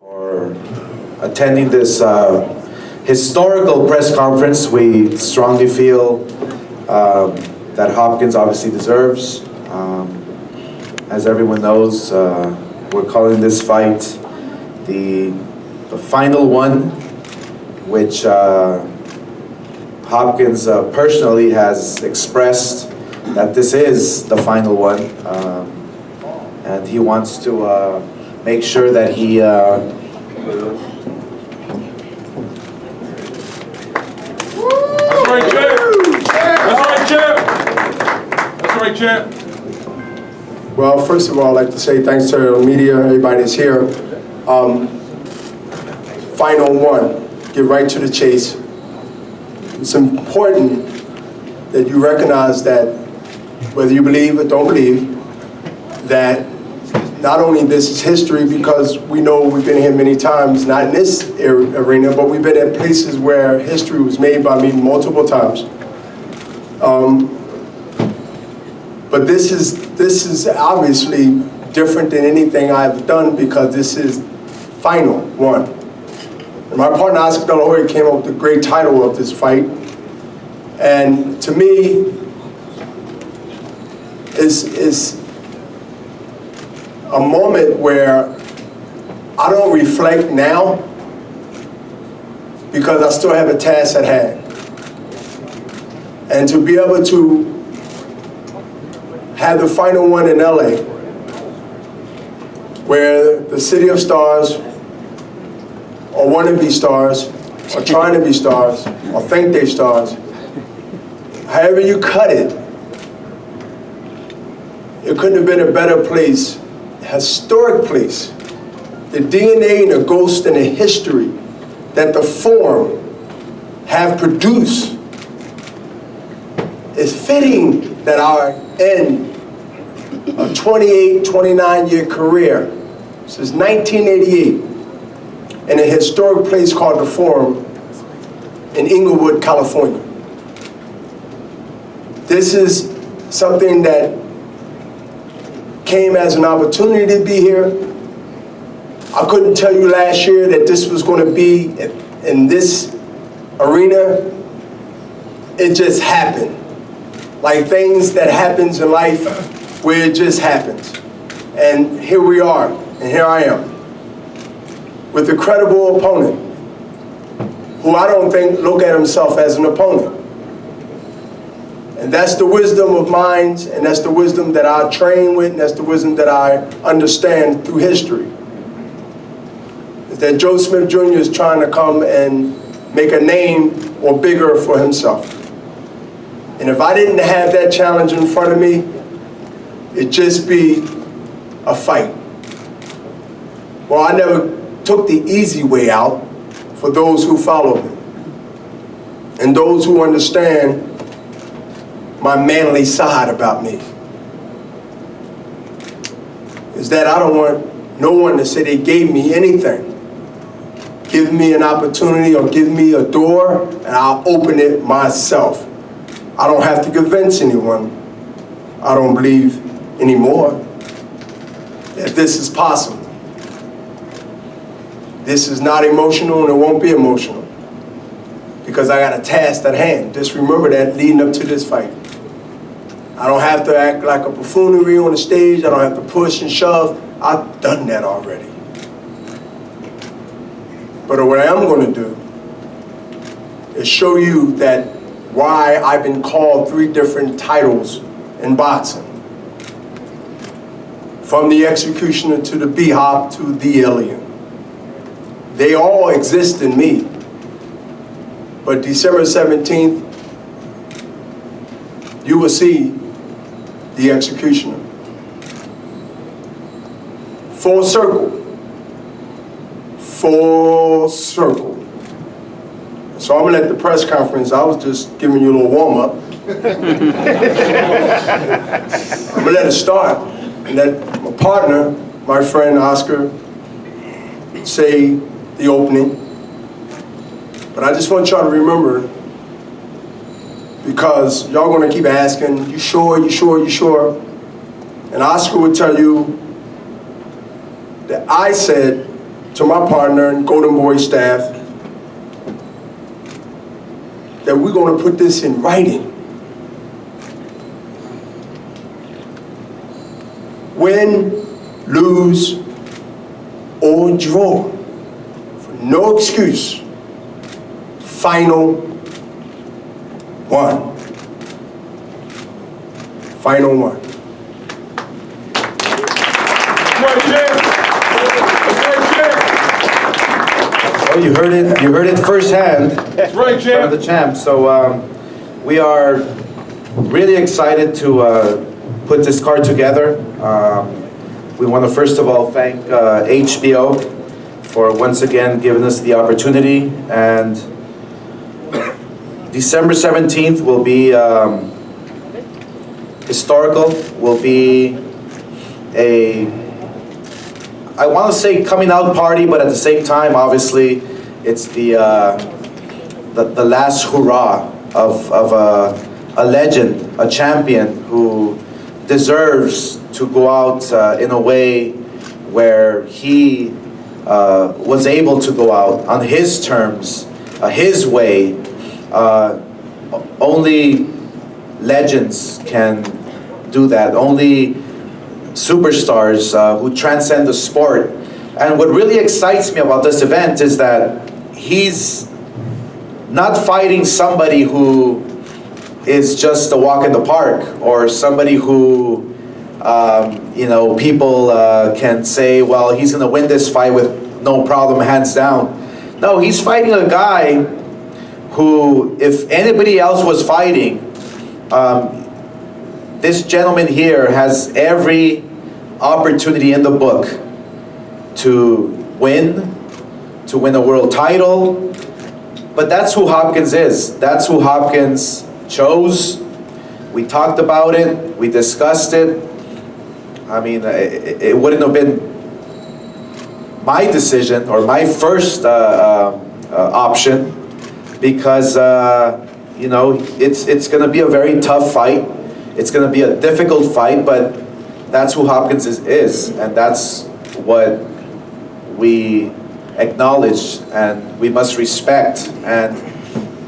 For attending this historical press conference. We strongly feel that Hopkins obviously deserves. As everyone knows, we're calling this fight the final one, which Hopkins personally has expressed that this is the final one, and he wants to make sure that he That's right, champ. That's right, champ. That's right, champ. Well, first of all, I'd like to say thanks to the media, everybody that's here. Final one, get right to the chase. It's important that you recognize that whether you believe or don't believe, that not only this is history, because we know we've been here many times, not in this arena, but we've been at places where history was made by me multiple times. But this is obviously different than anything I've done, because this is final one. And my partner Oscar De La Hoya came up with the great title of this fight, and to me, is a moment where I don't reflect now, because I still have a task at hand. And to be able to have the final one in LA, where the city of stars, or want to be stars, or trying to be stars, or think they're stars, however you cut it, it couldn't have been a better place, historic place. The DNA and the ghost and the history that the Forum have produced is fitting that our end a 28, 29-year career since 1988 in a historic place called the Forum in Inglewood, California. This is something that came as an opportunity to be here. I couldn't tell you last year that this was going to be in this arena. It just happened. Like things that happens in life where it just happens. And here we are, and here I am, with a credible opponent who I don't think look at himself as an opponent. And that's the wisdom of minds, and that's the wisdom that I train with, and that's the wisdom that I understand through history. Is that Joe Smith Jr. is trying to come and make a name or bigger for himself. And if I didn't have that challenge in front of me, it'd just be a fight. Well, I never took the easy way out for those who follow me and those who understand my manly side about me. Is that I don't want no one to say they gave me anything. Give me an opportunity or give me a door and I'll open it myself. I don't have to convince anyone, I don't believe anymore, that this is possible. This is not emotional and it won't be emotional, because I got a task at hand. Just remember that leading up to this fight. I don't have to act like a buffoonery on the stage. I don't have to push and shove. I've done that already. But what I am going to do is show you that why I've been called 3 different titles in boxing. From the executioner to the B-Hop to the alien. They all exist in me. But December 17th, you will see the executioner. Full circle. Full circle. So I'm gonna let the press conference, I was just giving you a little warm up. I'm gonna let it start and let my partner, my friend Oscar, say the opening. But I just want y'all to remember, because y'all gonna keep asking, you sure, you sure, you sure? And Oscar would tell you that I said to my partner and Golden Boy staff that we're going to put this in writing. Win, lose, or draw. No excuse. Final one. Final one. That's right, champ. That's right, champ. Well, you heard it firsthand. That's right, From champ. the champ. So we are really excited to put this card together. We want to first of all thank HBO for once again giving us the opportunity. And December 17th will be historical. Will be I want to say coming out party, but at the same time, obviously, it's the last hurrah of a legend, a champion who deserves to go out in a way where he was able to go out on his terms, his way. Only legends can do that. Only superstars who transcend the sport. And what really excites me about this event is that he's not fighting somebody who is just a walk in the park, or somebody who people can say, well, he's going to win this fight with no problem, hands down. No, he's fighting a guy who, if anybody else was fighting, this gentleman here has every opportunity in the book to win a world title. But that's who Hopkins is. That's who Hopkins chose. We talked about it. We discussed it. I mean, it wouldn't have been my decision or my first option, because it's going to be a very tough fight. It's going to be a difficult fight, but that's who Hopkins is, and that's what we acknowledge and we must respect. And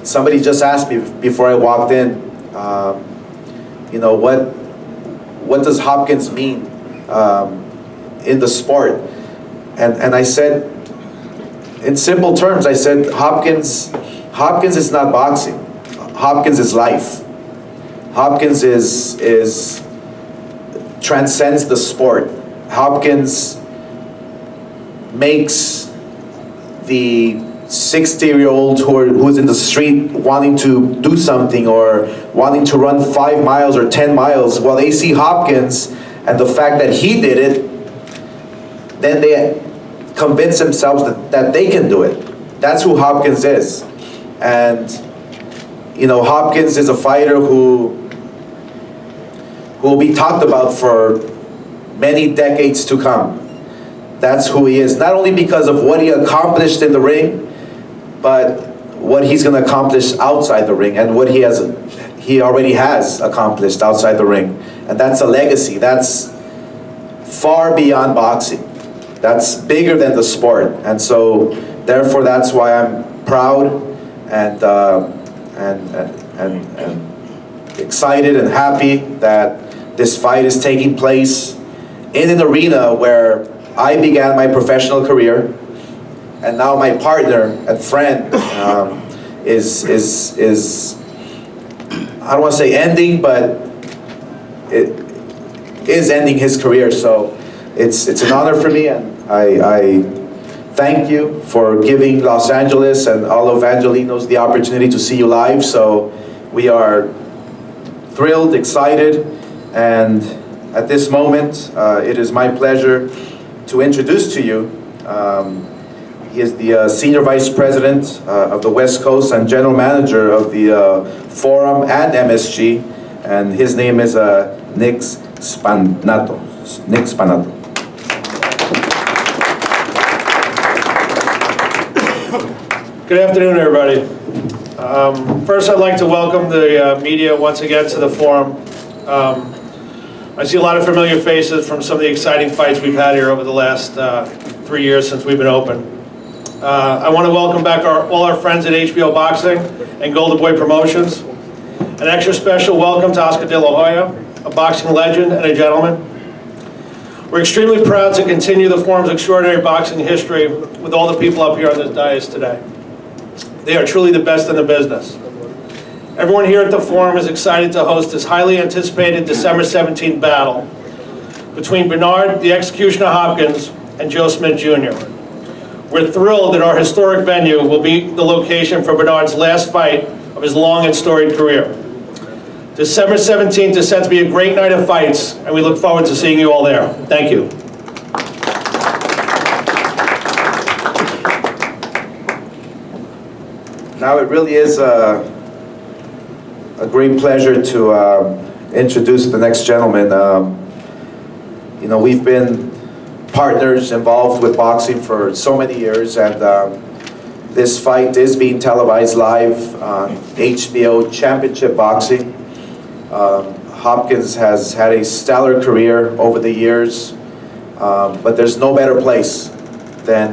somebody just asked me before I walked in, what does Hopkins mean in the sport? And I said, in simple terms, I said, Hopkins is not boxing. Hopkins is life. Hopkins is transcends the sport. Hopkins makes the 60-year-old who's in the street wanting to do something or wanting to run 5 miles or 10 miles, well, they see Hopkins and the fact that he did it, then they convince themselves that they can do it. That's who Hopkins is. And Hopkins is a fighter who will be talked about for many decades to come. That's who he is, not only because of what he accomplished in the ring, but what he's going to accomplish outside the ring, and what he already has accomplished outside the ring. And that's a legacy. That's far beyond boxing. That's bigger than the sport. And so, therefore, that's why I'm proud and excited and happy that this fight is taking place in an arena where I began my professional career, and now my partner and friend is I don't want to say ending, but it is ending his career. So it's an honor for me, and I thank you for giving Los Angeles and all of Angelinos the opportunity to see you live. So we are thrilled, excited, and at this moment, it is my pleasure to introduce to you. He is the Senior Vice President of the West Coast and General Manager of the Forum and MSG, and his name is Nick Spanato. Nick Spanato. Good afternoon, everybody. First, I'd like to welcome the media once again to the forum. I see a lot of familiar faces from some of the exciting fights we've had here over the last 3 years since we've been open. I want to welcome back all our friends at HBO Boxing and Golden Boy Promotions. An extra special welcome to Oscar De La Hoya, a boxing legend and a gentleman. We're extremely proud to continue the forum's extraordinary boxing history with all the people up here on this dais today. They are truly the best in the business. Everyone here at the forum is excited to host this highly anticipated December 17th battle between Bernard, the Executioner Hopkins, and Joe Smith Jr. We're thrilled that our historic venue will be the location for Bernard's last fight of his long and storied career. December 17th is set to be a great night of fights, and we look forward to seeing you all there. Thank you. Now it really is a great pleasure to introduce the next gentleman. You know, we've been partners involved with boxing for so many years, and this fight is being televised live on HBO Championship Boxing. Hopkins has had a stellar career over the years, but there's no better place than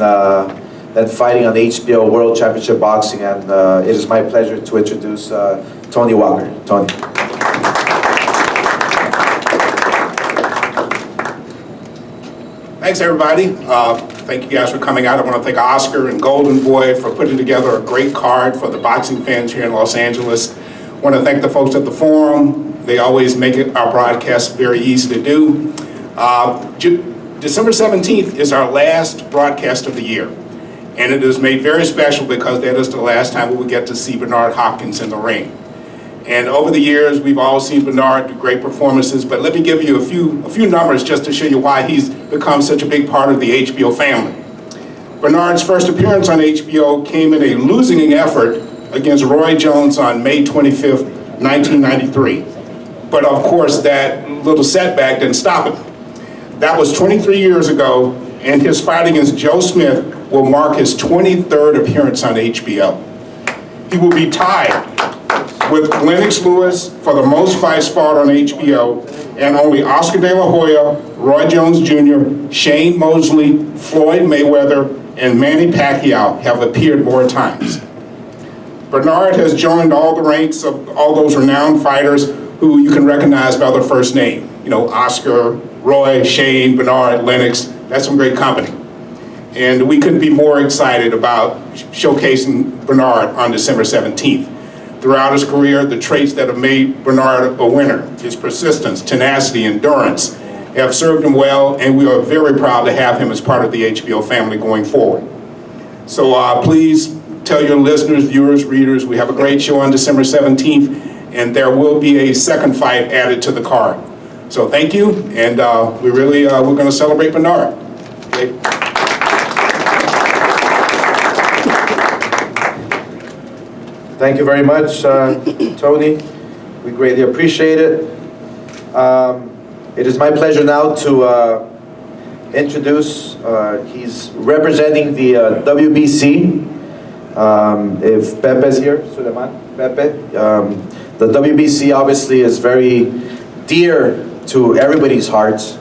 fighting on HBO World Championship Boxing, and it is my pleasure to introduce Tony Walker. Tony. Thanks, everybody. Thank you guys for coming out. I want to thank Oscar and Golden Boy for putting together a great card for the boxing fans here in Los Angeles. I want to thank the folks at the forum. They always make our broadcast very easy to do. December 17th is our last broadcast of the year. And it is made very special because that is the last time we will get to see Bernard Hopkins in the ring. And over the years, we've all seen Bernard do great performances, but let me give you a few numbers just to show you why he's become such a big part of the HBO family. Bernard's first appearance on HBO came in a losing effort against Roy Jones on May 25th, 1993. But of course, that little setback didn't stop him. That was 23 years ago, and his fight against Joe Smith will mark his 23rd appearance on HBO. He will be tied with Lennox Lewis for the most fights fought on HBO, and only Oscar De La Hoya, Roy Jones Jr., Shane Mosley, Floyd Mayweather, and Manny Pacquiao have appeared more times. Bernard has joined all the ranks of all those renowned fighters who you can recognize by their first name. You know, Oscar, Roy, Shane, Bernard, Lennox, that's some great company. And we couldn't be more excited about showcasing Bernard on December 17th. Throughout his career, the traits that have made Bernard a winner, his persistence, tenacity, endurance, have served him well, and we are very proud to have him as part of the HBO family going forward. So please tell your listeners, viewers, readers, we have a great show on December 17th, and there will be a second fight added to the card. So thank you, and we're going to celebrate Bernard. Okay. Thank you very much, Tony. We greatly appreciate it. It is my pleasure now to introduce, he's representing the WBC. If Pepe's here, Suleiman, Pepe. The WBC obviously is very dear to everybody's hearts.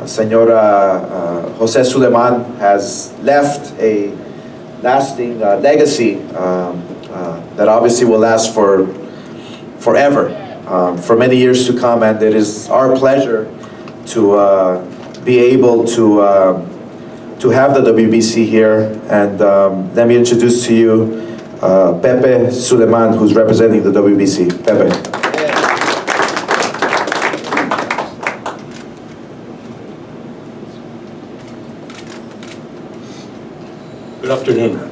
Senora Jose Suleiman has left a lasting legacy that obviously will last forever, for many years to come, and it is our pleasure to be able to have the WBC here. And let me introduce to you Pepe Suleiman, who's representing the WBC. Pepe. Good afternoon.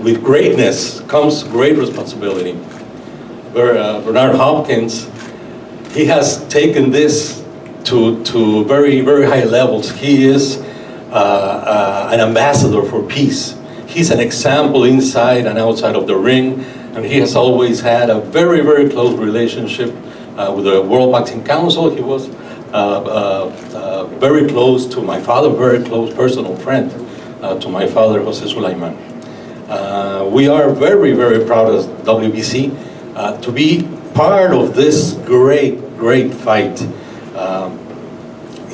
With greatness comes great responsibility. Bernard Hopkins, he has taken this to very, very high levels. He is an ambassador for peace. He's an example inside and outside of the ring, and he has always had a very, very close relationship with the World Boxing Council. He was very close to my father, very close personal friend to my father, Jose Suleiman. We are very, very proud as WBC to be part of this great, great fight.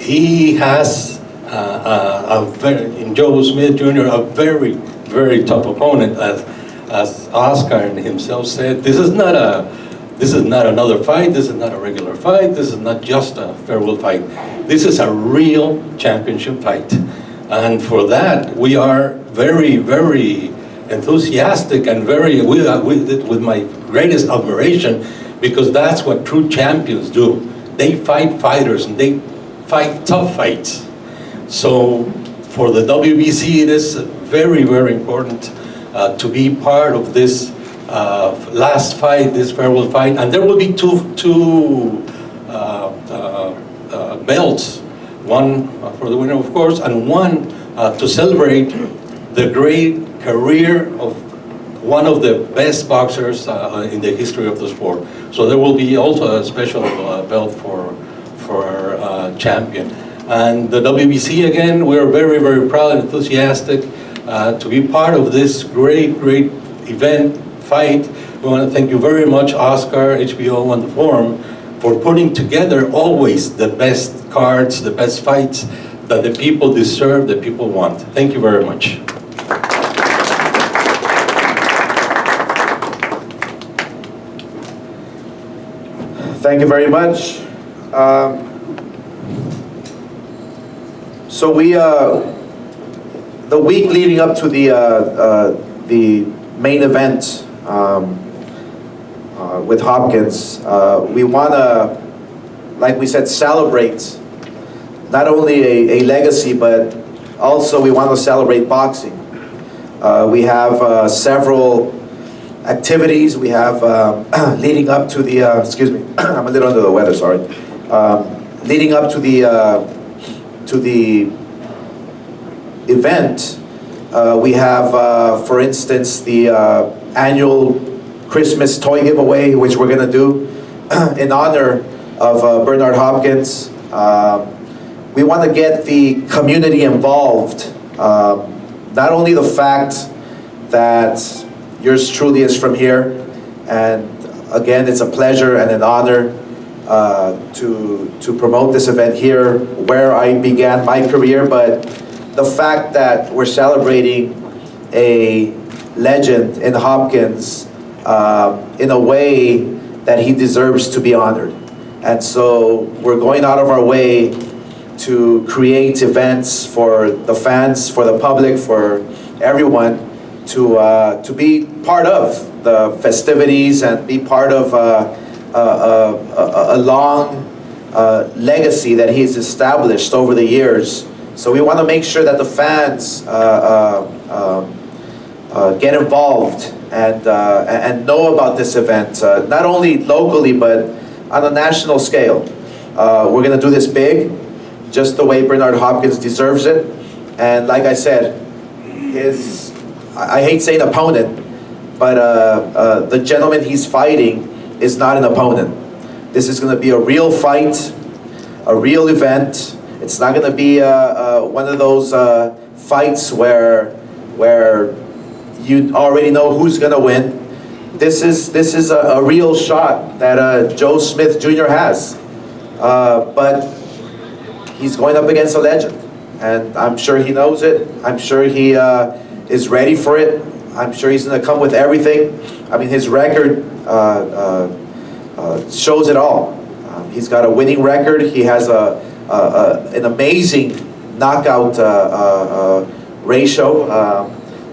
he has in Joe Smith Jr. a very, very tough opponent, as Oscar himself said. This is not another fight. This is not a regular fight. This is not just a farewell fight. This is a real championship fight, and for that we are very, very enthusiastic and with my greatest admiration, because that's what true champions do. They fight fighters and they fight tough fights. So for the WBC, it is very, very important to be part of this last fight, this farewell fight. And there will be two belts, one for the winner, of course, and one to celebrate the great career of one of the best boxers in the history of the sport. So there will be also a special belt for our champion. And the WBC, again, we're very, very proud and enthusiastic to be part of this great, great event, fight. We want to thank you very much, Oscar, HBO, and the Forum, for putting together always the best cards, the best fights that the people deserve, the people want. Thank you very much. Thank you very much. So the week leading up to the main event with Hopkins, we want to, like we said, celebrate not only a legacy, but also we want to celebrate boxing. We have several activities. We have leading up to the, excuse me, I'm a little under the weather, sorry. Leading up to the event, we have, for instance, the annual Christmas toy giveaway, which we're going to do in honor of Bernard Hopkins. We want to get the community involved. Not only the fact that yours truly is from here, and again, it's a pleasure and an honor to promote this event here where I began my career, but the fact that we're celebrating a legend in Hopkins in a way that he deserves to be honored. And so we're going out of our way to create events for the fans, for the public, for everyone to be part of the festivities and be part of a long legacy that he's established over the years. So we want to make sure that the fans get involved and know about this event, not only locally but on a national scale. We're going to do this big, just the way Bernard Hopkins deserves it. And like I said, I hate saying opponent, but the gentleman he's fighting is not an opponent. This is going to be a real fight, a real event. It's not going to be one of those fights where you already know who's going to win. This is a real shot that Joe Smith Jr. has, but he's going up against a legend, and I'm sure he knows it. I'm sure he is ready for it. I'm sure he's going to come with everything. I mean, his record shows it all. He's got a winning record. He has an amazing knockout ratio,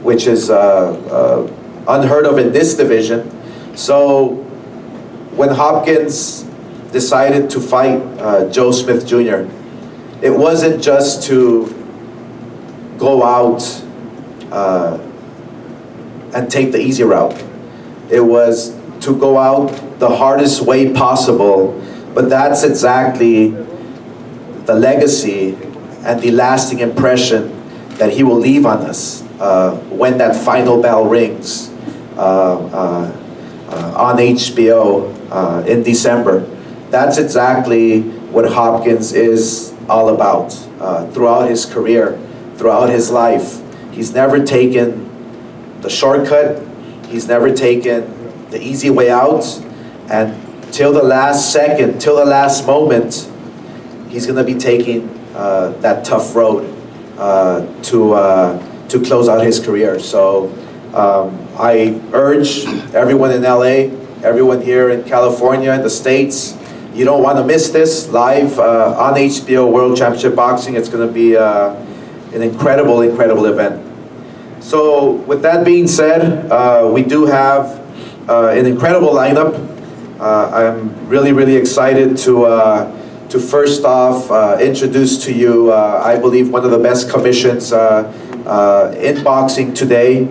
which is unheard of in this division. So when Hopkins decided to fight Joe Smith Jr., it wasn't just to go out and take the easy route. It was to go out the hardest way possible, but that's exactly the legacy and the lasting impression that he will leave on us when that final bell rings on HBO in December. That's exactly what Hopkins is all about. Throughout his career, throughout his life, he's never taken the shortcut. He's never taken the easy way out, and till the last second, till the last moment, he's going to be taking that tough road to close out his career. So I urge everyone in LA, everyone here in California, in the States, you don't want to miss this live on HBO World Championship Boxing. It's going to be an incredible, incredible event. So with that being said, we do have an incredible lineup. I'm really, really excited to first off introduce to you, I believe, one of the best commissions in boxing today.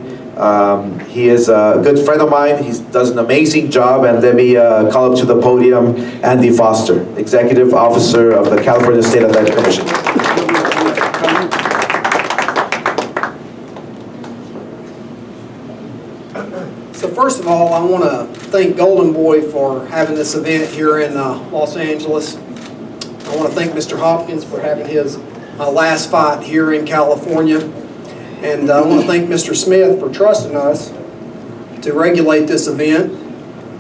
He is a good friend of mine. He does an amazing job, and let me call up to the podium Andy Foster, Executive Officer of the California State Athletic Commission. So first of all, I want to thank Golden Boy for having this event here in Los Angeles. I want to thank Mr. Hopkins for having his last fight here in California. And I want to thank Mr. Smith for trusting us to regulate this event.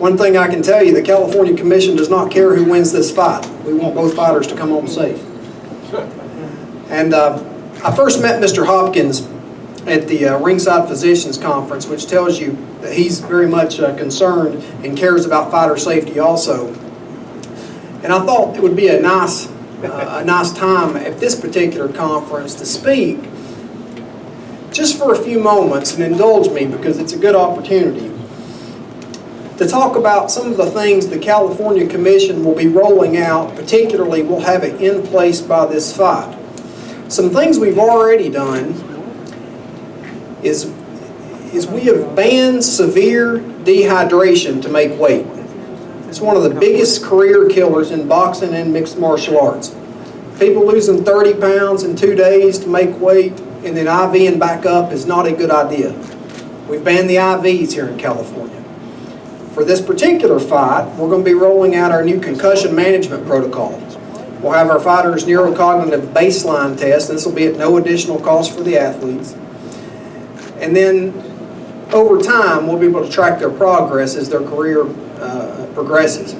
One thing I can tell you, the California Commission does not care who wins this fight. We want both fighters to come home safe. And I first met Mr. Hopkins at the Ringside Physicians Conference, which tells you that he's very much concerned and cares about fighter safety also. And I thought it would be a nice time at this particular conference to speak just for a few moments, and indulge me because it's a good opportunity, to talk about some of the things the California Commission will be rolling out, particularly we'll have it in place by this fight. Some things we've already done is we have banned severe dehydration to make weight. It's one of the biggest career killers in boxing and mixed martial arts. People losing 30 pounds in 2 days to make weight and then IV and back up is not a good idea. We've banned the IVs here in California. For this particular fight, we're going to be rolling out our new concussion management protocol. We'll have our fighters' neurocognitive baseline test, and this will be at no additional cost for the athletes. And then over time, we'll be able to track their progress as their career progresses.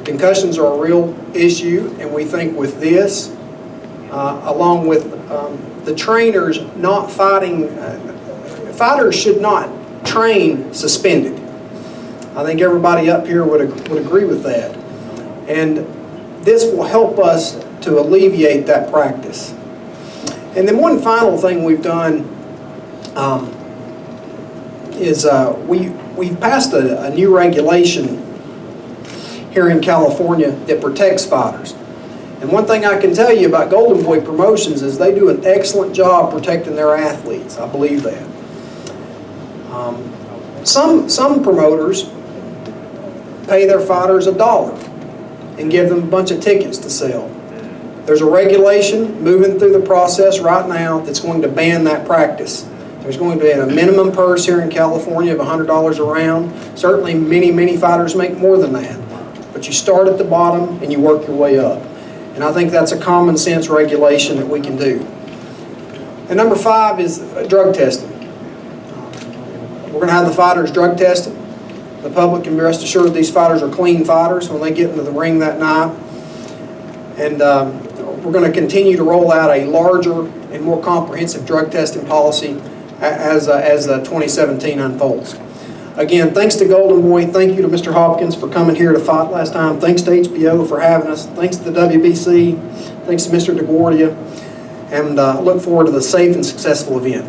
Concussions are a real issue, and we think with this, along with the trainers not fighting, fighters should not train suspended. I think everybody up here would agree with that. And this will help us to alleviate that practice. And then one final thing we've done is we've passed a new regulation here in California that protects fighters. And one thing I can tell you about Golden Boy Promotions is they do an excellent job protecting their athletes. I believe that. Some promoters pay their fighters $1 and give them a bunch of tickets to sell. There's a regulation moving through the process right now that's going to ban that practice. There's going to be a minimum purse here in California of $100 a round. Certainly many fighters make more than that. But you start at the bottom and you work your way up. And I think that's a common sense regulation that we can do. And number 5 is drug testing. We're going to have the fighters drug tested. The public can be rest assured these fighters are clean fighters when they get into the ring that night. And we're going to continue to roll out a larger and more comprehensive drug testing policy as 2017 unfolds. Again, thanks to Golden Boy. Thank you to Mr. Hopkins for coming here to fight last time. Thanks to HBO for having us. Thanks to the WBC. Thanks to Mr. DeGuardia. And look forward to the safe and successful event.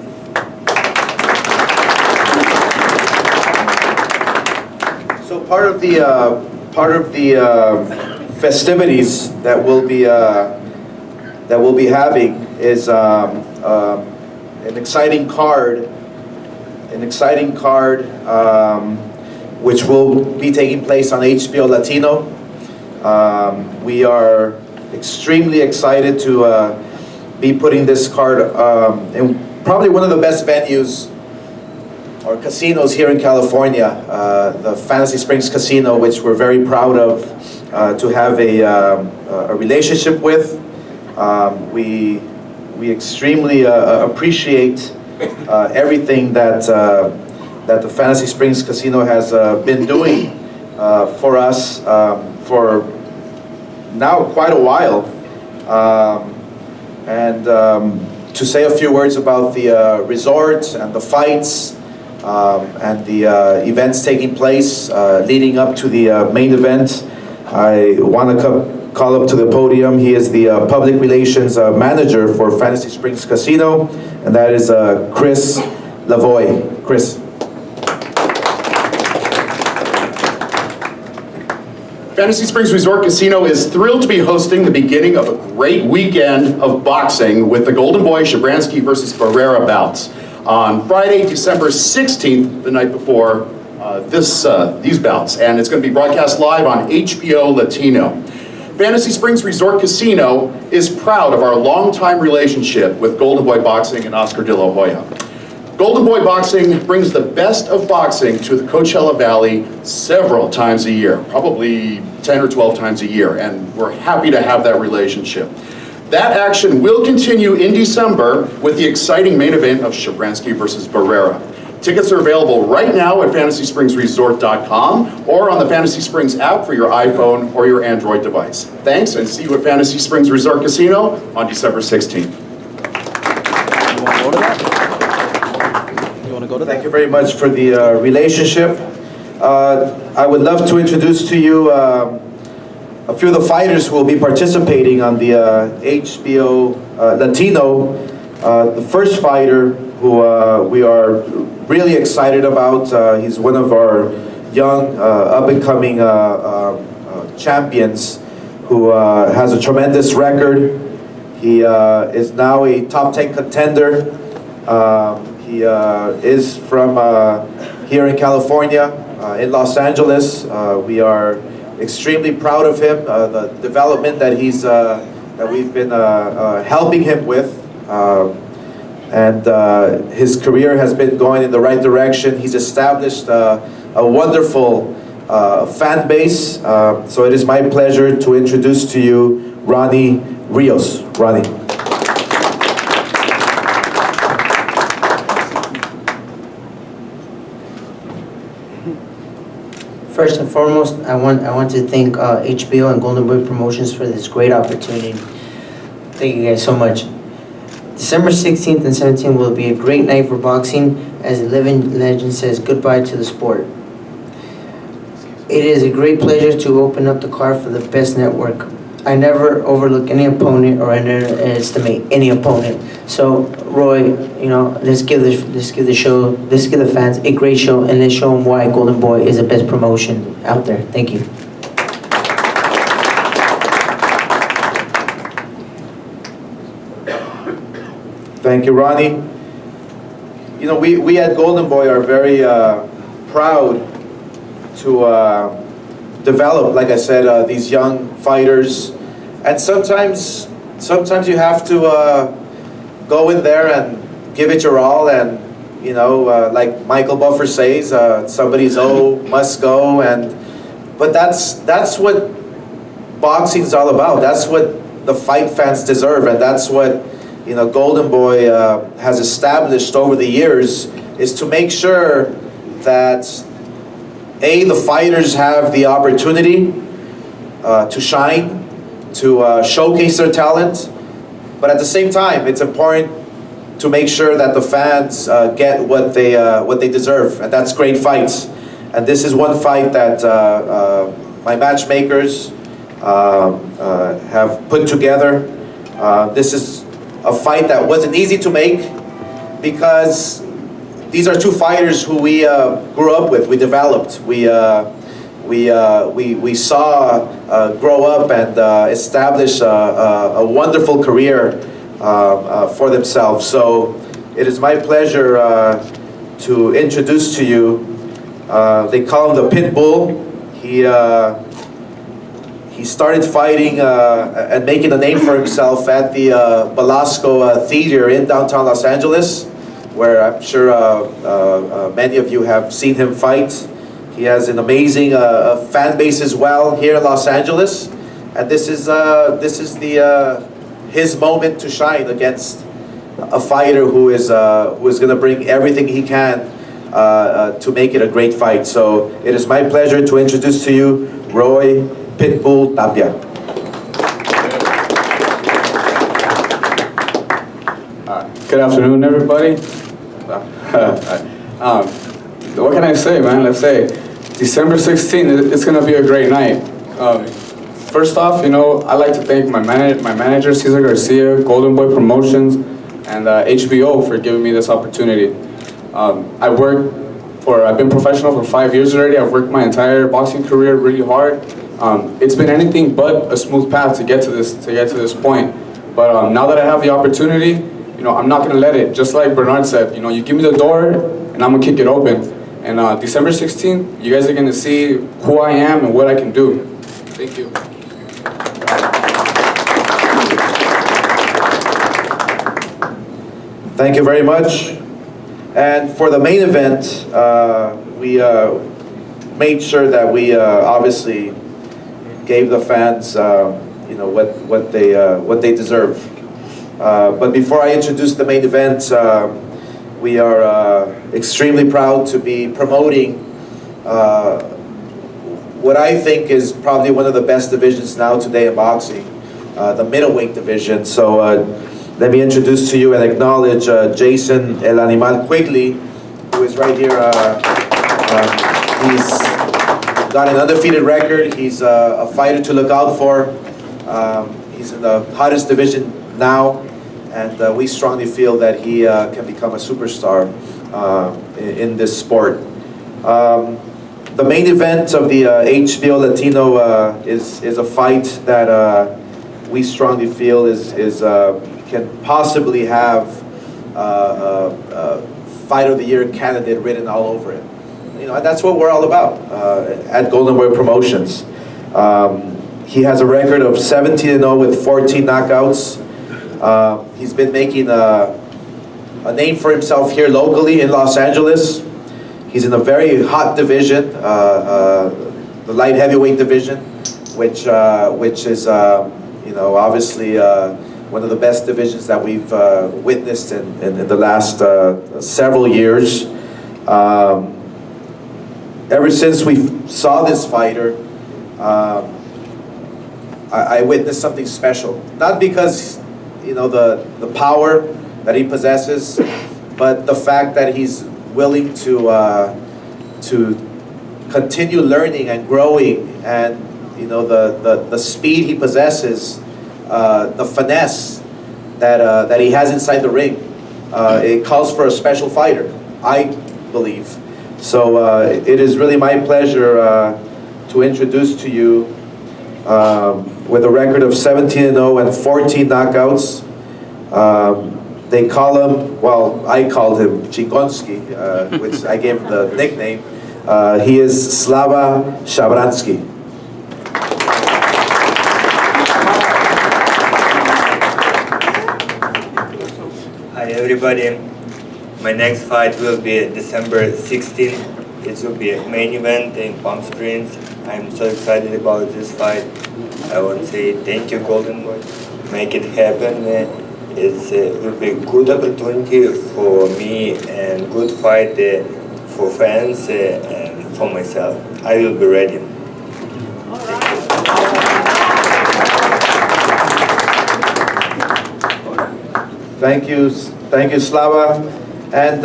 So part of the festivities that we'll be having is an exciting card. Which will be taking place on HBO Latino. We are extremely excited to be putting this card in probably one of the best venues or casinos here in California, the Fantasy Springs Casino, which we're very proud of to have a relationship with. We extremely appreciate everything that the Fantasy Springs Casino has been doing for us for now quite a while. To say a few words about the resort and the fights and the events taking place leading up to the main event. I want to call up to the podium. He is the public relations manager for Fantasy Springs Casino, and that is Chris Lavoie. Chris. Fantasy Springs Resort Casino is thrilled to be hosting the beginning of a great weekend of boxing with the Golden Boy Shabransky versus Barrera bouts on Friday, December 16th, the night before these bouts, and it's going to be broadcast live on HBO Latino. Fantasy Springs Resort Casino is proud of our longtime relationship with Golden Boy Boxing and Oscar De La Hoya. Golden Boy Boxing brings the best of boxing to the Coachella Valley several times a year, probably 10 or 12 times a year, and we're happy to have that relationship. That action will continue in December with the exciting main event of Shabransky versus Barrera. Tickets are available right now at FantasySpringsResort.com or on the Fantasy Springs app for your iPhone or your Android device. Thanks, and see you at Fantasy Springs Resort Casino on December 16th. Thank you very much for the relationship. I would love to introduce to you a few of the fighters who will be participating on the HBO Latino. The first fighter who we are really excited about, he's one of our young, up-and-coming champions who has a tremendous record. He is now a top 10 contender. He is from here in California, in Los Angeles. We are extremely proud of him, the development that we've been helping him with, and his career has been going in the right direction. He's established a wonderful fan base. So it is my pleasure to introduce to you Ronnie Rios. Ronnie. First and foremost, I want to thank HBO and Golden Boy Promotions for this great opportunity. Thank you guys so much. December 16th and 17th will be a great night for boxing as the living legend says goodbye to the sport. It is a great pleasure to open up the card for the best network. I never overlook any opponent or underestimate any opponent. So Roy, let's give the fans a great show, and let's show them why Golden Boy is the best promotion out there. Thank you. Thank you, Ronnie. We at Golden Boy are very proud to develop, like I said, these young fighters, and sometimes you have to go in there and give it your all, and like Michael Buffer says, somebody's must go, but that's what boxing's all about. That's what the fight fans deserve, and that's what Golden Boy has established over the years, is to make sure that the fighters have the opportunity to shine, to showcase their talent, but at the same time, it's important to make sure that the fans get what they deserve, and that's great fights. And this is one fight that my matchmakers have put together. This is a fight that wasn't easy to make, because these are two fighters who we grew up with, we developed, we saw grow up and establish a wonderful career for themselves. So it is my pleasure to introduce to you, they call him the Pit Bull. He started fighting and making a name for himself at the Belasco Theater in downtown Los Angeles, where I'm sure many of you have seen him fight. He has an amazing fan base as well here in Los Angeles, and this is his moment to shine against a fighter who is going to bring everything he can to make it a great fight. So it is my pleasure to introduce to you Roy Pitbull Tapia. Good afternoon, everybody. What can I say, man? Let's say December 16th, it's gonna be a great night. First off, you know, I'd like to thank my manager, Cesar Garcia, Golden Boy Promotions, and HBO for giving me this opportunity. I've been professional for 5 years already. I've worked my entire boxing career really hard. It's been anything but a smooth path to get to this point. But now that I have the opportunity, you know, I'm not gonna let it. Just like Bernard said, you know, you give me the door, and I'm gonna kick it open. And December 16th, you guys are gonna see who I am and what I can do. Thank you. Thank you very much. And for the main event, we made sure that we obviously gave the fans, you know, what they deserve. But before I introduce the main event, we are extremely proud to be promoting what I think is probably one of the best divisions now today in boxing, the middleweight division. So let me introduce to you and acknowledge Jason El Animal Quigley, who is right here. He's got an undefeated record. He's a fighter to look out for. He's in the hottest division now, and we strongly feel that he can become a superstar in this sport. The main event of the HBO Latino is a fight that we strongly feel can possibly have Fight of the Year candidate written all over it. You know, and that's what we're all about at Golden Boy Promotions. He has a record of 17-0 with 14 knockouts. He's been making a name for himself here locally in Los Angeles. He's in a very hot division, the light heavyweight division, which is you know, obviously one of the best divisions that we've witnessed in the last several years. Ever since we saw this fighter, I witnessed something special. Not because, you know, the power that he possesses, but the fact that he's willing to continue learning and growing, and you know, the speed he possesses, the finesse that he has inside the ring. It calls for a special fighter, I believe. So it is really my pleasure to introduce to you, with a record of 17-0 and 14 knockouts. They call him, well, I called him Chikonski, which I gave him the nickname. He is Slava Shabransky. Hi everybody, my next fight will be December 16th. It will be a main event in Palm Springs. I'm so excited about this fight. I want to say thank you, Golden Boy. Make it happen. It will be a good opportunity for me and good fight for fans and for myself. I will be ready. Thank you, Slava. And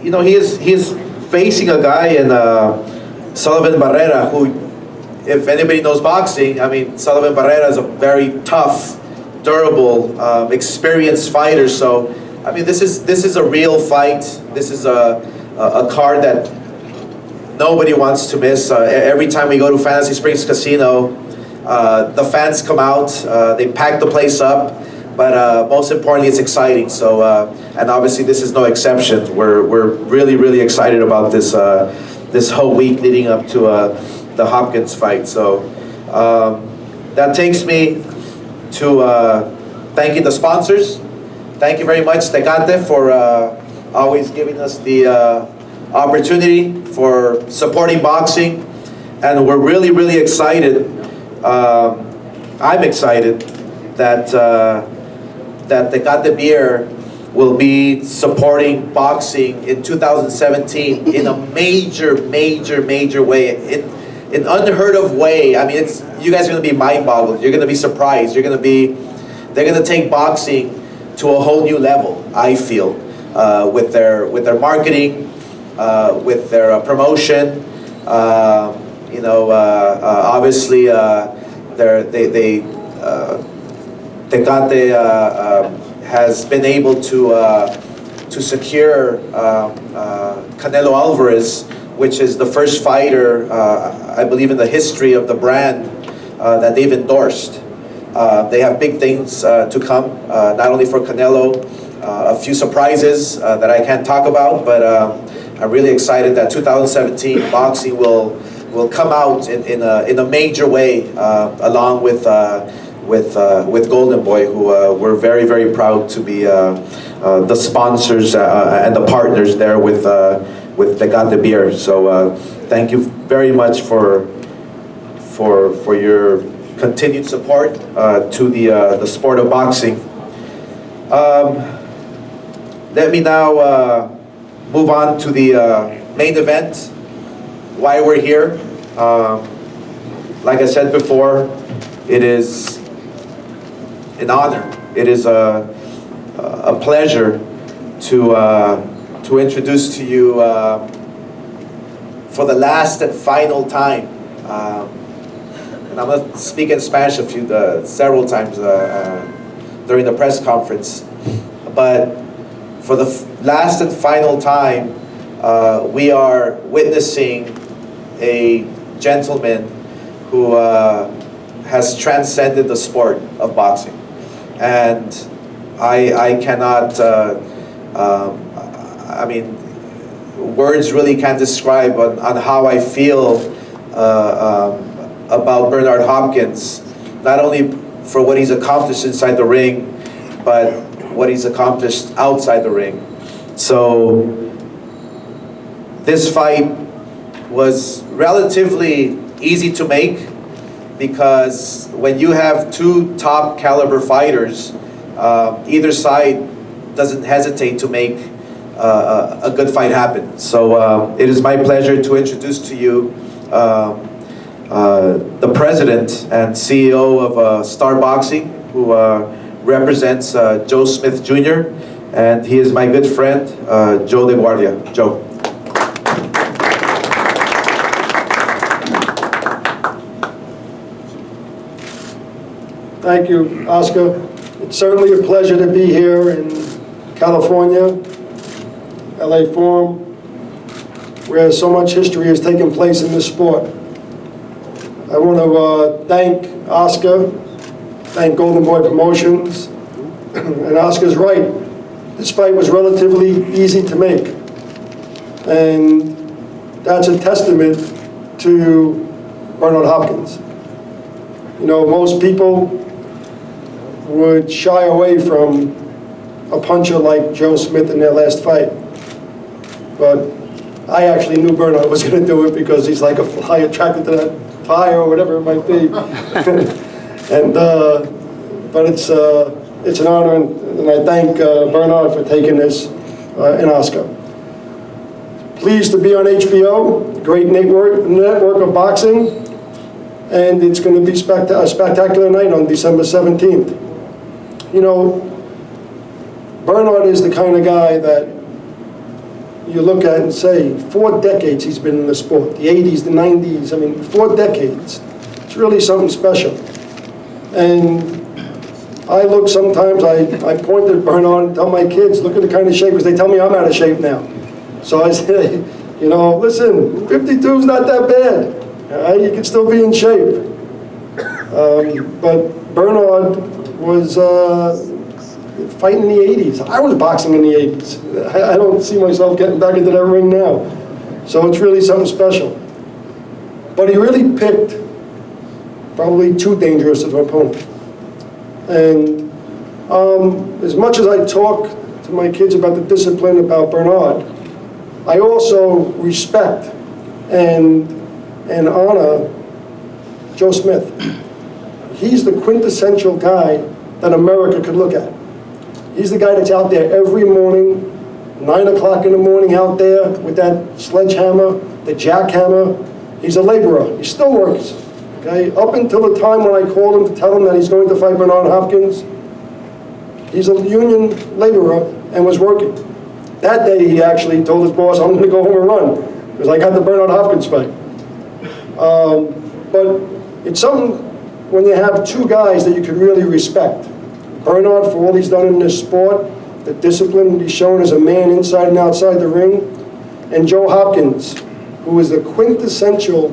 you know, he is facing a guy in Sullivan Barrera, who, if anybody knows boxing, I mean, Sullivan Barrera is a very tough, durable, experienced fighter. So, I mean, this is a real fight. This is a card that nobody wants to miss. Every time we go to Fantasy Springs Casino, the fans come out. They pack the place up. But most importantly, it's exciting. So, and obviously, this is no exception. We're really excited about this this whole week leading up to the Hopkins fight. So that takes me to thanking the sponsors. Thank you very much, Tecate, for always giving us the opportunity for supporting boxing, and we're really excited. I'm excited that that Tecate Beer will be supporting boxing in 2017 in a major way, in unheard of way. I mean, you guys are going to be mind-boggled. You're going to be surprised. They're going to take boxing to a whole new level, I feel, with their marketing, with their promotion. Obviously, Tecate has been able to secure Canelo Alvarez, which is the first fighter, I believe, in the history of the brand that they've endorsed. They have big things to come, not only for Canelo, a few surprises that I can't talk about, but I'm really excited that 2017 boxing will come out in a major way, along with Golden Boy, who we're very, very proud to be the sponsors and the partners there with Tecate Beer. So thank you very much for your continued support to the sport of boxing. Let me now move on to the main event, why we're here. Like I said before, it is an honor. It is a pleasure to introduce to you for the last and final time. And I'm going to speak in Spanish several times during the press conference. But for the last and final time, we are witnessing a gentleman who has transcended the sport of boxing. And I cannot, words really can't describe on how I feel about Bernard Hopkins, not only for what he's accomplished inside the ring, but what he's accomplished outside the ring. So this fight was relatively easy to make, because when you have two top caliber fighters, either side doesn't hesitate to make a good fight happen. So it is my pleasure to introduce to you the president and CEO of Star Boxing, who represents Joe Smith Jr., and he is my good friend, Joe DeGuardia. Joe. Thank you, Oscar. It's certainly a pleasure to be here in California, LA Forum, where so much history has taken place in this sport. I want to thank Oscar, thank Golden Boy Promotions, and Oscar's right. This fight was relatively easy to make, and that's a testament to Bernard Hopkins. You know, most people would shy away from a puncher like Joe Smith in their last fight. But I actually knew Bernard was going to do it, because he's like a fly attracted to that fire or whatever it might be. And but it's an honor, and I thank Bernard for taking this and Oscar. Pleased to be on HBO, great network of boxing, and it's going to be a spectacular night on December 17th. You know, Bernard is the kind of guy that you look at and say, 4 decades he's been in the sport, the 80s, the 90s, 4 decades. It's really something special. And I look sometimes, I point at Bernard and tell my kids, look at the kind of shape, because they tell me I'm out of shape now. So I say, you know, listen, 52 is not that bad. You can still be in shape. But Bernard was fighting in the 80s. I was boxing in the 80s. I don't see myself getting back into that ring now. So it's really something special. But he really picked probably too dangerous of an opponent. And as much as I talk to my kids about the discipline about Bernard, I also respect and honor Joe Smith. He's the quintessential guy that America could look at. He's the guy that's out there every morning, 9 o'clock in the morning, out there with that sledgehammer, the jackhammer. He's a laborer. He still works. Okay? Up until the time when I called him to tell him that he's going to fight Bernard Hopkins, He's a union laborer and was working. That day, he actually told his boss, I'm going to go home and run, because I got the Bernard Hopkins fight. But it's something when you have two guys that you can really respect. Bernard, for all he's done in this sport, the discipline he's shown as a man inside and outside the ring, and Joe Hopkins, who is the quintessential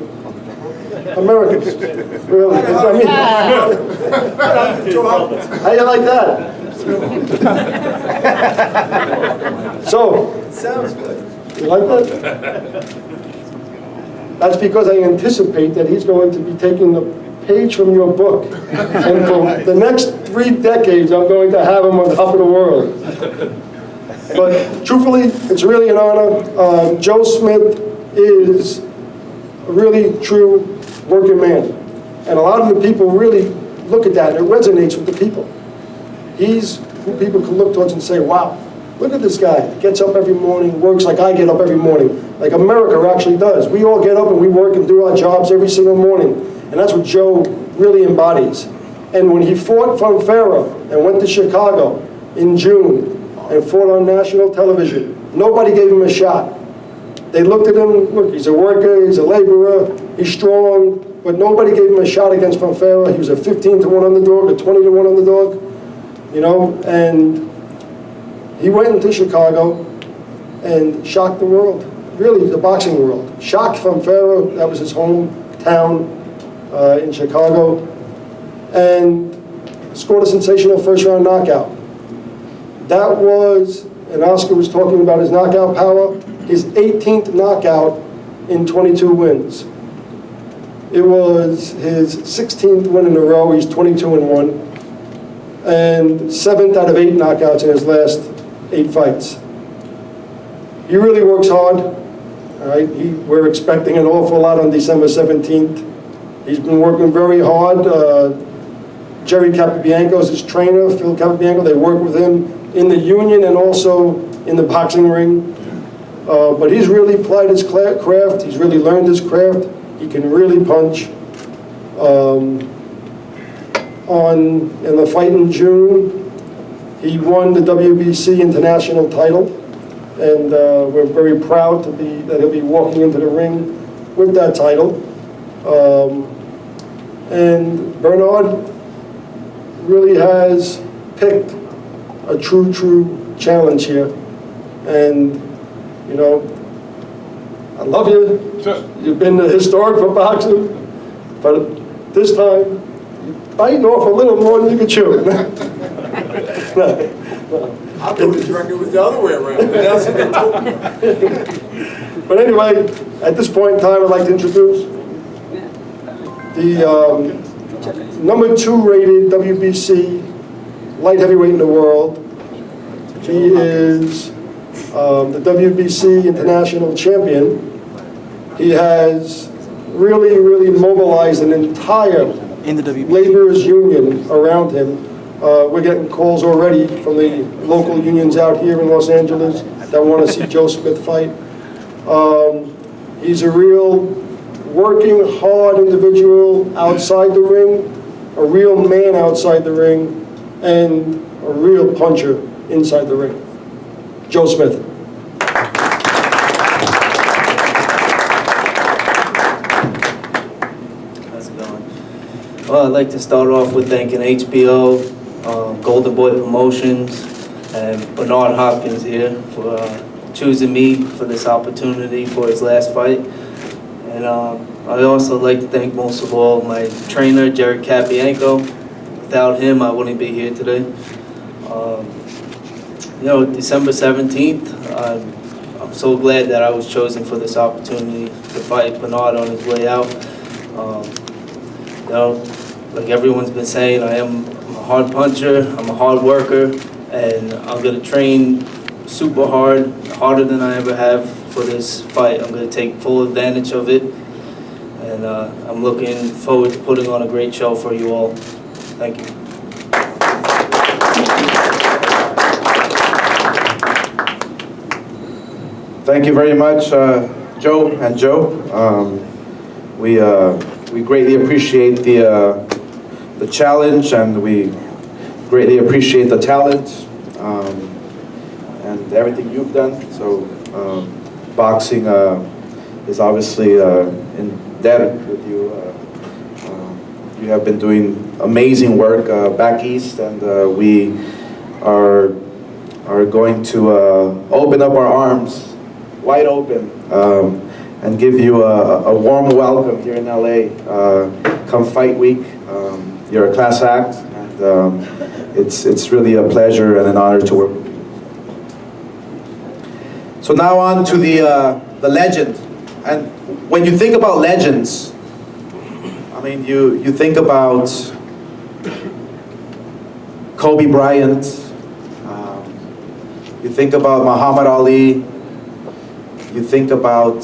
American. Really. I mean, how you like that? So, sounds good. You like that? That's because I anticipate that he's going to be taking the page from your book. And for the next 3 decades, I'm going to have him on top of the world. But truthfully, it's really an honor. Joe Smith is a really true working man. And a lot of the people really look at that, and it resonates with the people. He's who people can look towards and say, wow, look at this guy. Gets up every morning, works like I get up every morning, like America actually does. We all get up and we work and do our jobs every single morning. And that's what Joe really embodies. And when he fought Fonfara and went to Chicago in June and fought on national television, nobody gave him a shot. They looked at him, look, he's a worker, he's a laborer, he's strong, but nobody gave him a shot against Fonfara. He was a 15-1 underdog, a 20-1 underdog, you know, and he went into Chicago and shocked the world, really the boxing world. Shocked Fonfara, that was his hometown in Chicago, and scored a sensational first-round knockout. That was, and Oscar was talking about his knockout power, his 18th knockout in 22 wins. It was his 16th win in a row. He's 22-1, and 7th out of 8 knockouts in his last 8 fights. He really works hard. All right, we're expecting an awful lot on December 17th. He's been working very hard. Jerry Capobianco is his trainer, Phil Capobianco. They work with him in the union and also in the boxing ring. But he's really applied his craft. He's really learned his craft. He can really punch. In the fight in June, he won the WBC international title, and we're very proud that he'll be walking into the ring with that title. And Bernard really has picked a true challenge here. And, you know, I love you. You've been historic for boxing, but this time, you're biting off a little more than you can chew. I thought his record was the other way around. That's what they told me. But anyway, at this point in time, I'd like to introduce the number 2 rated WBC light heavyweight in the world. He is the WBC international champion. He has really mobilized an entire laborers union around him. We're getting calls already from the local unions out here in Los Angeles that want to see Joe Smith fight. He's a real working hard individual outside the ring, a real man outside the ring, and a real puncher inside the ring. Joe Smith. How's it going? Well, I'd like to start off with thanking HBO, Golden Boy Promotions, and Bernard Hopkins here for choosing me for this opportunity for his last fight. And I'd also like to thank most of all my trainer, Jerry Capobianco. Without him, I wouldn't be here today. You know, December 17th, I'm so glad that I was chosen for this opportunity to fight Bernard on his way out. You know, like everyone's been saying, I'm a hard puncher, I'm a hard worker, and I'm going to train super hard, harder than I ever have for this fight. I'm going to take full advantage of it, and I'm looking forward to putting on a great show for you all. Thank you. Thank you very much, Joe and Joe. We greatly appreciate the challenge, and we greatly appreciate the talent and everything you've done. So boxing is obviously indebted with you. You have been doing amazing work back east, and we are going to open up our arms wide open and give you a warm welcome here in LA. Come fight week. You're a class act, and it's really a pleasure and an honor to work with you. So now on to the legend. And when you think about legends, I mean, you think about Kobe Bryant, you think about Muhammad Ali, you think about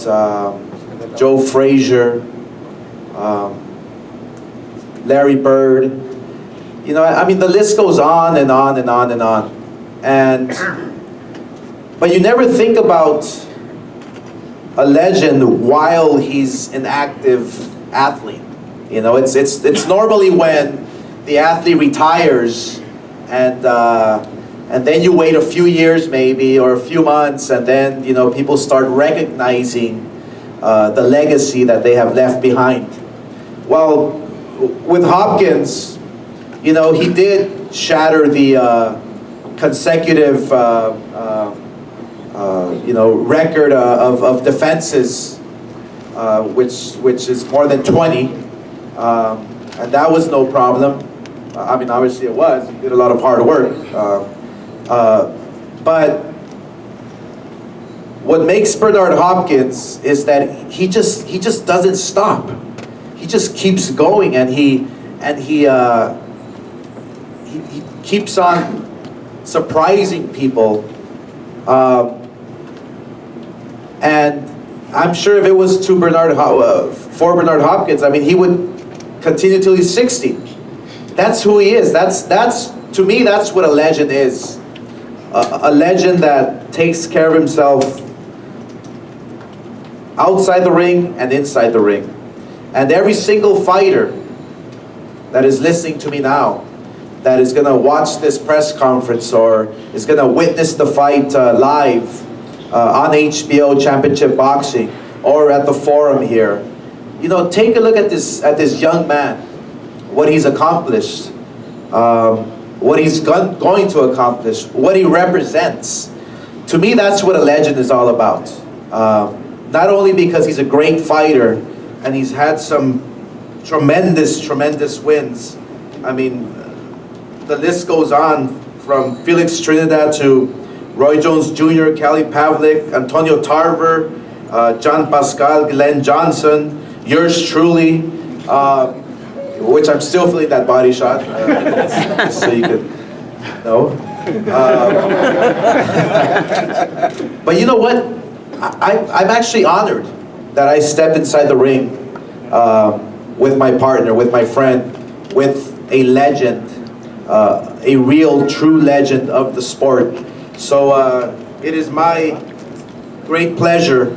Joe Frazier, Larry Bird. You know, I mean, the list goes on and on and on and on. But you never think about a legend while he's an active athlete. You know, it's normally when the athlete retires and then you wait a few years maybe or a few months, and then, you know, people start recognizing the legacy that they have left behind. Well, with Hopkins, you know, he did shatter the consecutive you know, record of defenses, which is more than 20, and that was no problem. I mean, obviously it was. He did a lot of hard work, but what makes Bernard Hopkins is that he just doesn't stop. He just keeps going, and he keeps on surprising people. And I'm sure if it was for Bernard Hopkins, I mean, he would continue till he's 60. That's who he is. That's to me, that's what a legend is. A legend that takes care of himself outside the ring and inside the ring. And every single fighter that is listening to me now, that is going to watch this press conference or is going to witness the fight live on HBO Championship Boxing or at the Forum here, you know, take a look at this young man, what he's accomplished, what he's going to accomplish, what he represents. To me, that's what a legend is all about. Not only because he's a great fighter and he's had some tremendous wins. I mean, the list goes on from Felix Trinidad to Roy Jones Jr., Kelly Pavlik, Antonio Tarver, John Pascal, Glenn Johnson, yours truly, which I'm still feeling that body shot, just so you can know. But you know what? I'm actually honored that I stepped inside the ring with my partner, with my friend, with a legend, a real, true legend of the sport. So it is my great pleasure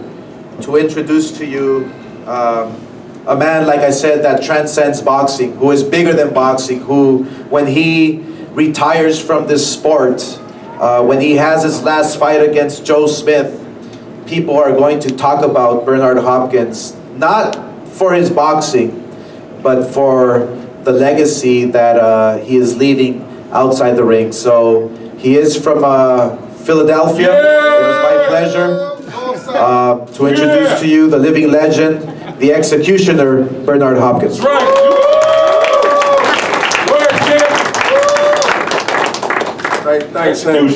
to introduce to you a man, like I said, that transcends boxing, who is bigger than boxing, who, when he retires from this sport, when he has his last fight against Joe Smith, people are going to talk about Bernard Hopkins, not for his boxing, but for the legacy that he is leaving outside the ring. So he is from Philadelphia. It is my pleasure to introduce to you the living legend, the executioner, Bernard Hopkins. Thanks, Sam.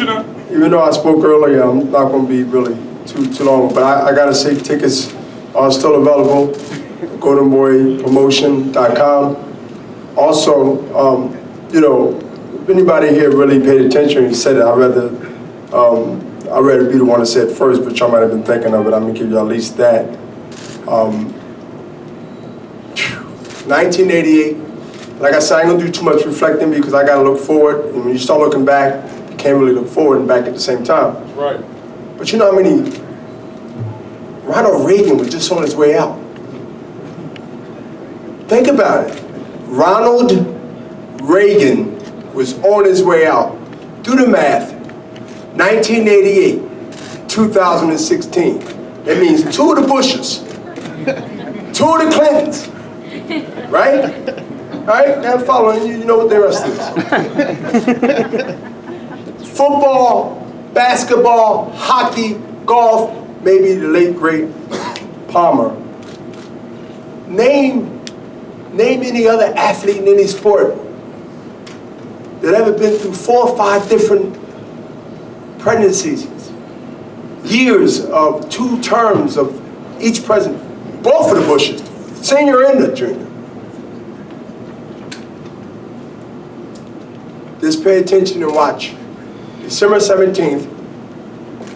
Even though I spoke earlier, I'm not going to be really too long, but I got to say tickets are still available. GoldenBoyPromotion.com. Also, you know, if anybody here really paid attention and said it, I'd rather be the one to say it first, but y'all might have been thinking of it. I'm going to give you at least that. 1988. Like I said, I ain't going to do too much reflecting because I got to look forward. And when you start looking back, you can't really look forward and back at the same time. Right. But you know how many... Ronald Reagan was just on his way out. Think about it. Ronald Reagan was on his way out. Do the math. 1988, 2016. That means 2 of the Bushes, 2 of the Clintons, right? All right, now following you know what the rest is. Football, basketball, hockey, golf, maybe the late great Palmer. Name any other athlete in any sport that ever been through 4 or 5 different pregnancies, years of 2 terms of each president, both of the Bushes, senior and the junior. Just pay attention and watch. December 17th,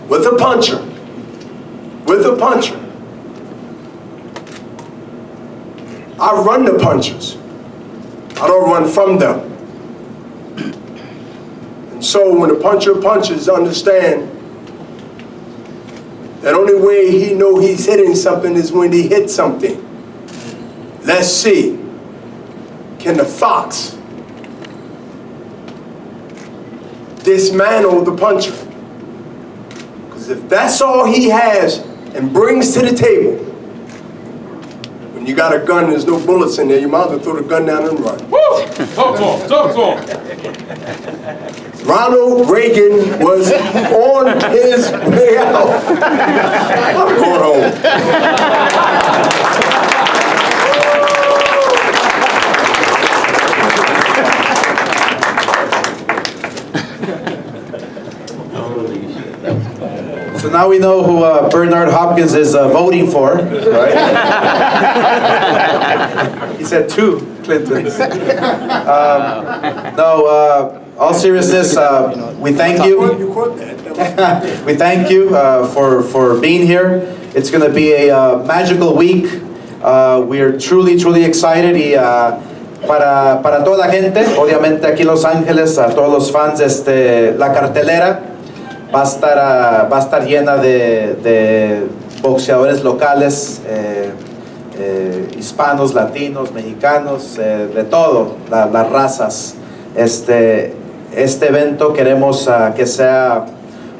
with a puncher. I run the punchers. I don't run from them. And so when the puncher punches, understand that only way he know he's hitting something is when he hits something. Let's see. Can the fox dismantle the puncher? Because if that's all he has and brings to the table, when you got a gun and there's no bullets in there, you might as well throw the gun down and run. Woo! Talk to him. Ronald Reagan was on his way out. I'm going home. So now we know who Bernard Hopkins is voting for, right? He said 2 Clintons. All seriousness, we thank you. We thank you for being here. It's going to be a magical week. We're truly excited. Y para toda la gente, obviamente aquí en Los Ángeles, a todos los fans, la cartelera va a estar llena de boxeadores locales, hispanos, latinos, mexicanos, de todo, las razas. Este evento queremos que sea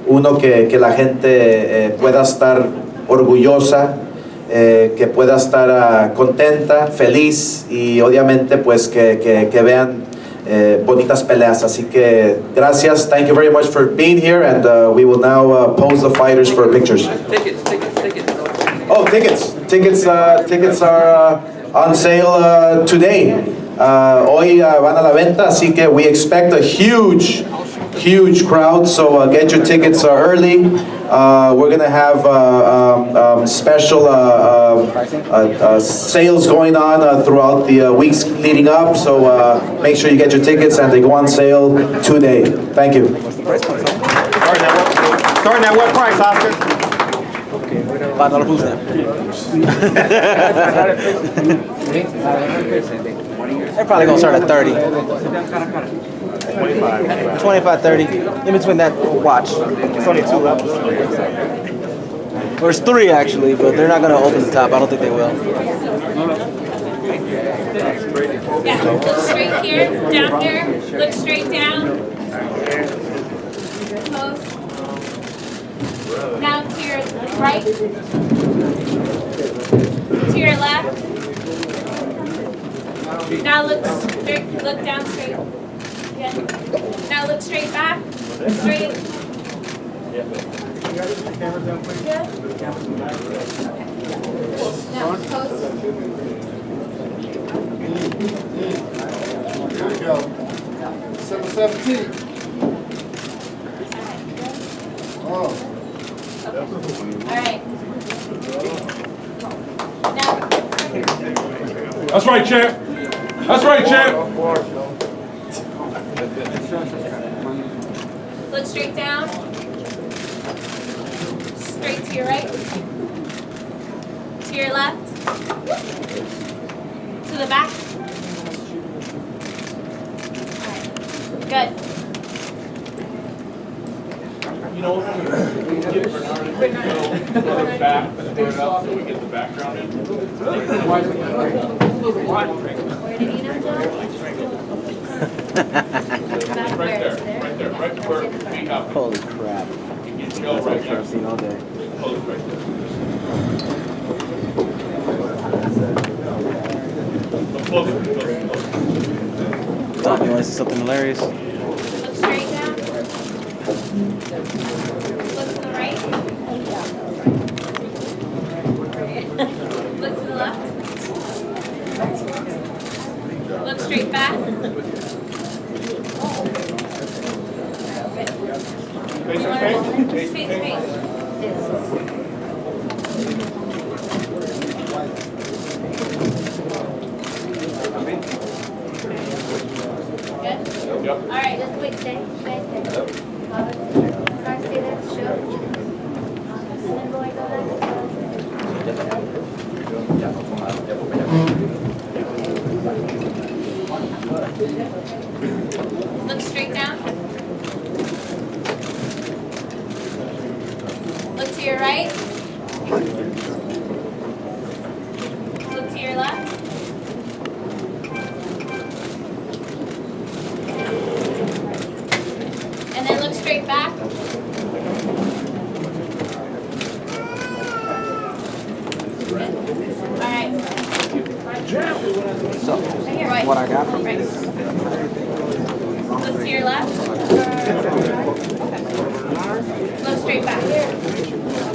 uno que la gente pueda estar orgullosa, que pueda estar contenta, feliz y obviamente pues que vean bonitas peleas. Así que gracias. Thank you very much for being here, and we will now pose the fighters for pictures. Tickets. Oh, tickets are on sale today. Hoy van a la venta, así que we expect a huge crowd, so get your tickets early. We're going to have special sales going on throughout the weeks leading up, so make sure you get your tickets and they go on sale today. Thank you. Starting at what price, Oscar? $5 boost now. They're probably gonna start at 30. 25, 30. In between that, watch. It's only 2 levels. There's 3 actually, but they're not gonna open the top. I don't think they will. Yeah, look straight here, down here, look straight down. Close. Now to your right. To your left. Now look down straight. Yeah. Now look straight back. Straight. Yeah. Now close. Here we go. December 17th. Oh. All right. Now. That's right, champ. That's right, champ. Look straight down. Straight to your right. To your left. To the back. All right. Good. You know, we give Bernard a back, so we get the background in. Where did he know, Joe? Where we have. Holy crap. You get That's Joe the right first I've seen all day. Close right there. Tom, you want to see something hilarious? Look straight down. Look to the right. Look to the left. Look straight back. Face to face. Face to face. Good? Yep. All right, just wait, stay, stay. Stay there, show. And then boy, go back. Look straight down. Look to your right. Look to your left. And then look straight back. Good. All right. So, Right here, right. what I got? Right. Look to your left. Look straight back.